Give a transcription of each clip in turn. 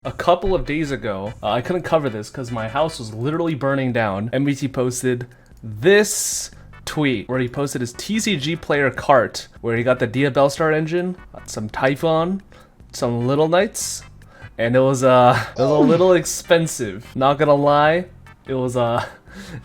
A couple of days ago, I couldn't cover this because my house was literally burning down. MBT posted this tweet where he posted his TCG player cart where he got the Bellstar engine, some Typhon, some Little Knights, and it was a little expensive. Not gonna lie, it was a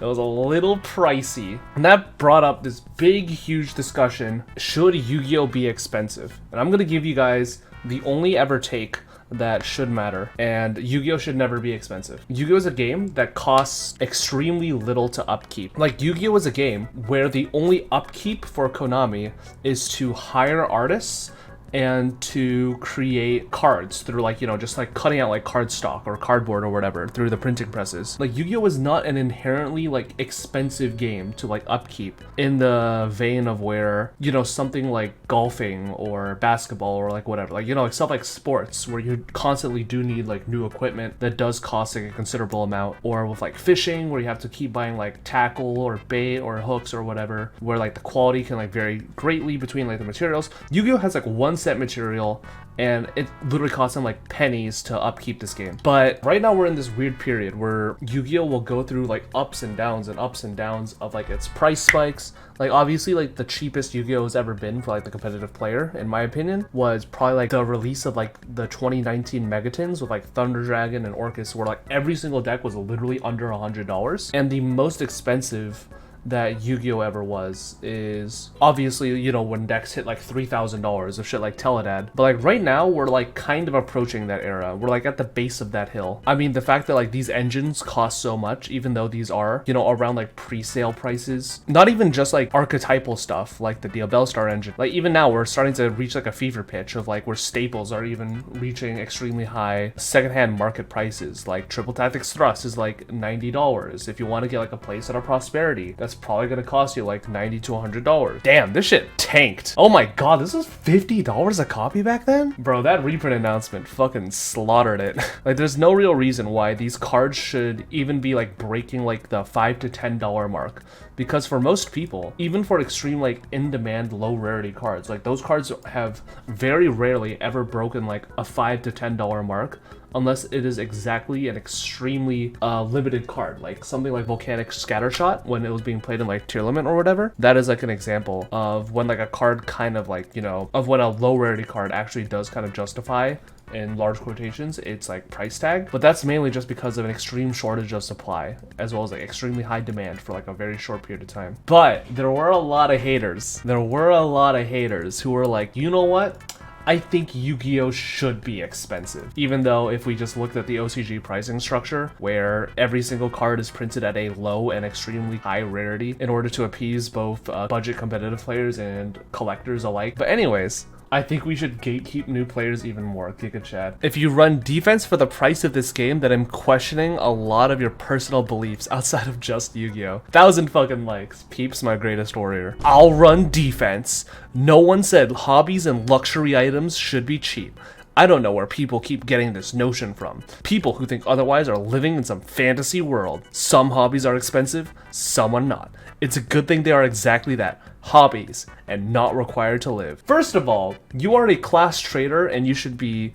little pricey. And that brought up this big, huge discussion. Should Yu-Gi-Oh be expensive? And I'm gonna give you guys the only ever take that should matter, and Yu-Gi-Oh should never be expensive. Yu-Gi-Oh is a game that costs extremely little to upkeep. Like, Yu-Gi-Oh is a game where the only upkeep for Konami is to hire artists and to create cards through, like, you know, just like cutting out like card stock or cardboard or whatever through the printing presses. Like, Yu-Gi-Oh is not an inherently like expensive game to like upkeep in the vein of where, you know, something like golfing or basketball or like whatever, like, you know, like stuff like sports where you constantly do need like new equipment that does cost like a considerable amount, or with like fishing where you have to keep buying like tackle or bait or hooks or whatever, where like the quality can like vary greatly between like the materials. Yu-Gi-Oh has like one set material and it literally costs them like pennies to upkeep this game. But right now we're in this weird period where Yu-Gi-Oh will go through like ups and downs of like its price spikes. Like, obviously, like the cheapest Yu-Gi-Oh has ever been for like the competitive player, in my opinion, was probably like the release of like the 2019 Megatons with like Thunder Dragon and Orcus, where like every single deck was literally under $100. And the most expensive that Yu-Gi-Oh ever was is obviously, you know, when decks hit like $3,000 of shit like Teledad. But like right now we're like kind of approaching that era. We're like at the base of that hill. I mean, the fact that like these engines cost so much, even though these are, you know, around like pre-sale prices, not even just like archetypal stuff like the Bellstar engine. Like, even now we're starting to reach like a fever pitch of like where staples are even reaching extremely high secondhand market prices. Like Triple Tactics Thrust is like $90. If you want to get like a playset of Prosperity, that's probably gonna cost you like $90 to $100. Damn, this shit tanked. Oh my god, this was $50 a copy back then? Bro, that reprint announcement fucking slaughtered it. Like, there's no real reason why these cards should even be like breaking like the $5 to $10 mark. Because for most people, even for extreme like in-demand low rarity cards, like those cards have very rarely ever broken like a $5 to $10 mark, unless it is exactly an extremely limited card, like something like Volcanic Scattershot when it was being played in like Tier Limit or whatever. That is like an example of when like a card kind of like, you know, of when a low rarity card actually does kind of justify, in large quotations, its like price tag. But that's mainly just because of an extreme shortage of supply, as well as like extremely high demand for like a very short period of time. But there were a lot of haters. There were a lot of haters who were like, you know what? I think Yu-Gi-Oh should be expensive. Even though if we just looked at the OCG pricing structure, where every single card is printed at a low and extremely high rarity in order to appease both budget competitive players and collectors alike. But anyways, I think we should gatekeep new players even more, Giga Chad. If you run defense for the price of this game, then I'm questioning a lot of your personal beliefs outside of just Yu-Gi-Oh. 1,000 fucking likes. Peeps, my greatest warrior. I'll run defense. No one said hobbies and luxury items should be cheap. I don't know where people keep getting this notion from. People who think otherwise are living in some fantasy world. Some hobbies are expensive, some are not. It's a good thing they are exactly that, hobbies, and not required to live. First of all, you are a class trader and you should be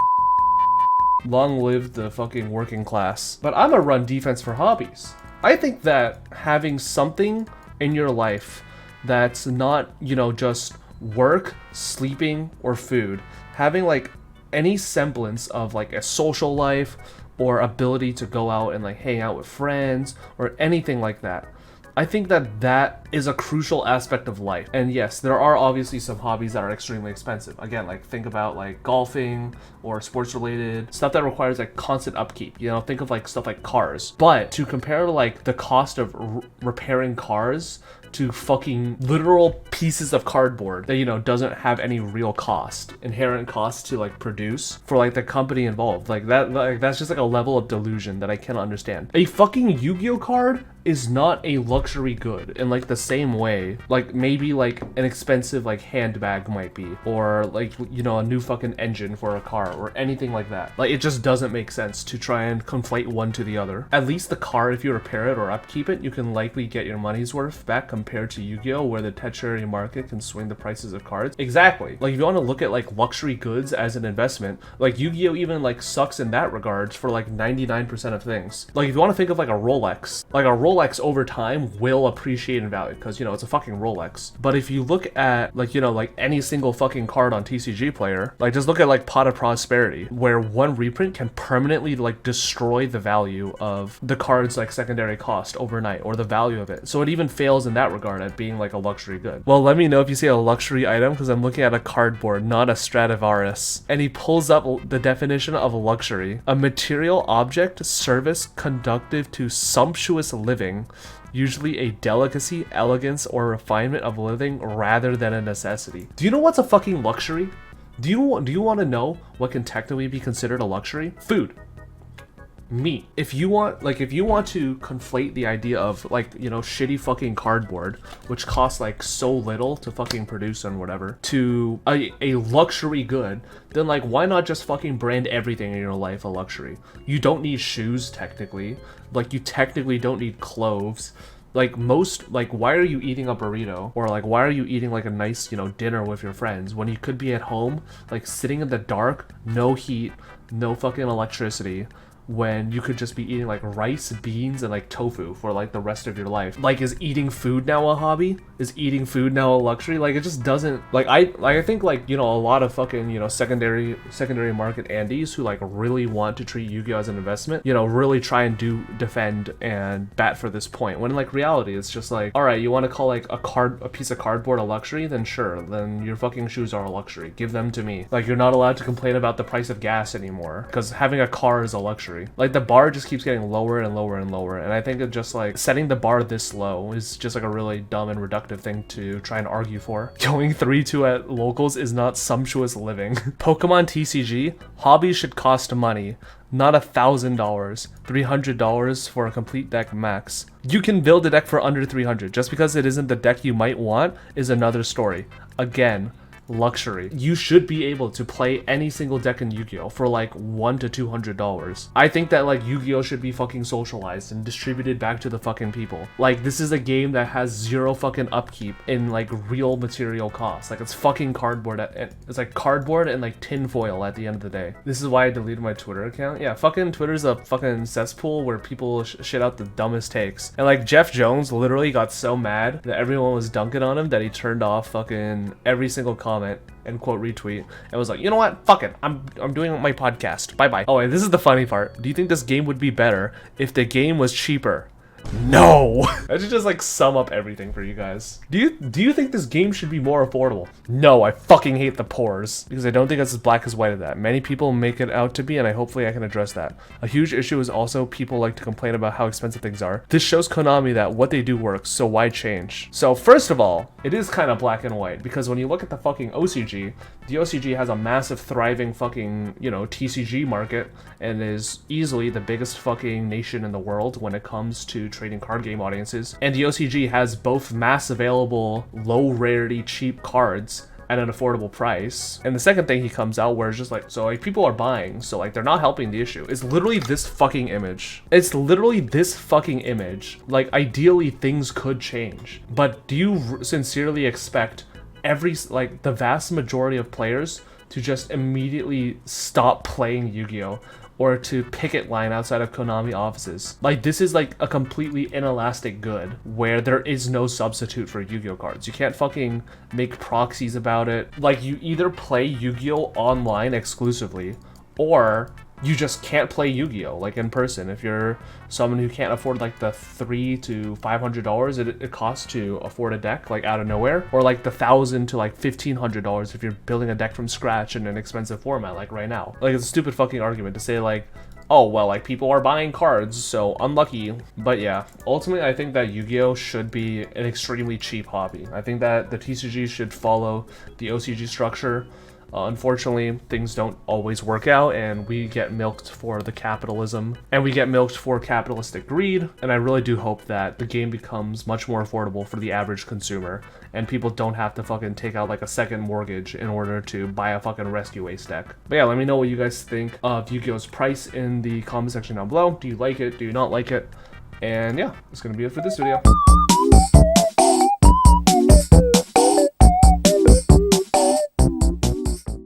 long live the fucking working class. But I'm a run defense for hobbies. I think that having something in your life that's not, you know, just work, sleeping, or food, having like any semblance of like a social life or ability to go out and like hang out with friends or anything like that, I think that that is a crucial aspect of life. And yes, there are obviously some hobbies that are extremely expensive. Again, like think about like golfing or sports related stuff that requires like constant upkeep. You know, think of like stuff like cars. But to compare like the cost of repairing cars to fucking literal pieces of cardboard that, you know, doesn't have any real cost, inherent cost to like produce for like the company involved, like that, like that's just like a level of delusion that I cannot understand. A fucking Yu-Gi-Oh card is not a luxury good in like the same way like maybe like an expensive like handbag might be, or like, you know, a new fucking engine for a car or anything like that. Like, it just doesn't make sense to try and conflate one to the other. At least the car, if you repair it or upkeep it, you can likely get your money's worth back compared to Yu-Gi-Oh, where the tertiary market can swing the prices of cards. Exactly. Like, if you want to look at like luxury goods as an investment, like Yu-Gi-Oh even like sucks in that regards for like 99% of things. Like, if you want to think of like a Rolex over time will appreciate in value because, you know, it's a fucking Rolex. But if you look at like, you know, like any single fucking card on TCG Player, like just look at like Pot of Prosperity, where one reprint can permanently like destroy the value of the card's like secondary cost overnight, or the value of it. So it even fails in that regard at being like a luxury good. Well, let me know if you see a luxury item, because I'm looking at a cardboard, not a Stradivarius. And he pulls up the definition of luxury: a material object, service conducive to sumptuous living, usually a delicacy, elegance, or refinement of living rather than a necessity. Do you know what's a fucking luxury? Do you want to know what can technically be considered a luxury? Food. Meat. If you want to conflate the idea of like, you know, shitty fucking cardboard, which costs like so little to fucking produce and whatever, to a luxury good, then like why not just fucking brand everything in your life a luxury? You don't need shoes technically, like you technically don't need clothes. Like most, like why are you eating a burrito, or like why are you eating like a nice, you know, dinner with your friends when you could be at home like sitting in the dark, no heat, no fucking electricity, when you could just be eating like rice, beans, and like tofu for like the rest of your life? Like, is eating food now a hobby? Is eating food now a luxury? Like, it just doesn't, like I think like, you know, a lot of fucking, you know, secondary market Andes who like really want to treat Yu-Gi-Oh as an investment, you know, really try and defend and bat for this point, when in like reality it's just like, all right, you want to call like a piece of cardboard a luxury, then sure, then your fucking shoes are a luxury, give them to me. Like, you're not allowed to complain about the price of gas anymore because having a car is a luxury. Like, the bar just keeps getting lower and lower and lower, and I think it just like setting the bar this low is just like a really dumb and reductive thing to try and argue for. Going 3-2 at locals is not sumptuous living. Pokemon TCG, hobbies should cost money, not $1,000, $300 for a complete deck max. You can build a deck for under $300. Just because it isn't the deck you might want is another story. Again, luxury. You should be able to play any single deck in Yu-Gi-Oh for like $100 to $200. I think that like Yu-Gi-Oh should be fucking socialized and distributed back to the fucking people. Like, this is a game that has zero fucking upkeep in like real material costs. Like, it's fucking cardboard. It's like cardboard and like tin foil at the end of the day. This is why I deleted my Twitter account. Yeah, fucking Twitter's a fucking cesspool where people shit out the dumbest takes. And like Jeff Jones literally got so mad that everyone was dunking on him that he turned off fucking every single comment and quote retweet and was like, you know what, fuck it, I'm doing my podcast, bye bye. Oh, and this is the funny part: do you think this game would be better if the game was cheaper? No. I should just like sum up everything for you guys. Do you think this game should be more affordable? No, I fucking hate the pores, because I don't think it's as black as white as that. Many people make it out to be, and hopefully I can address that. A huge issue is also people like to complain about how expensive things are. This shows Konami that what they do works, so why change? So first of all, it is kind of black and white, because when you look at the fucking OCG, the OCG has a massive thriving fucking, you know, TCG market, and is easily the biggest fucking nation in the world when it comes to trading card game audiences. And the OCG has both mass available, low rarity, cheap cards at an affordable price. And the second thing he comes out where it's just like, so like people are buying, so like they're not helping the issue. It's literally this fucking image. It's literally this fucking image. Like, ideally things could change, but do you sincerely expect the vast majority of players to just immediately stop playing Yu-Gi-Oh, or to picket line outside of Konami offices? Like, this is like a completely inelastic good where there is no substitute for Yu-Gi-Oh cards. You can't fucking make proxies about it. Like, you either play Yu-Gi-Oh online exclusively, or you just can't play Yu-Gi-Oh like in person. If you're someone who can't afford like the $300 to $500 it costs to afford a deck like out of nowhere, or like the $1,000 to like $1,500 if you're building a deck from scratch in an expensive format like right now. Like, it's a stupid fucking argument to say like, oh well, like people are buying cards, so unlucky. But yeah, ultimately I think that Yu-Gi-Oh should be an extremely cheap hobby. I think that the TCG should follow the OCG structure. Unfortunately, things don't always work out, and we get milked for the capitalism, and we get milked for capitalistic greed, and I really do hope that the game becomes much more affordable for the average consumer, and people don't have to fucking take out like a second mortgage in order to buy a fucking Rescue Ace deck. But yeah, let me know what you guys think of Yu-Gi-Oh's price in the comment section down below. Do you like it? Do you not like it? And yeah, that's gonna be it for this video.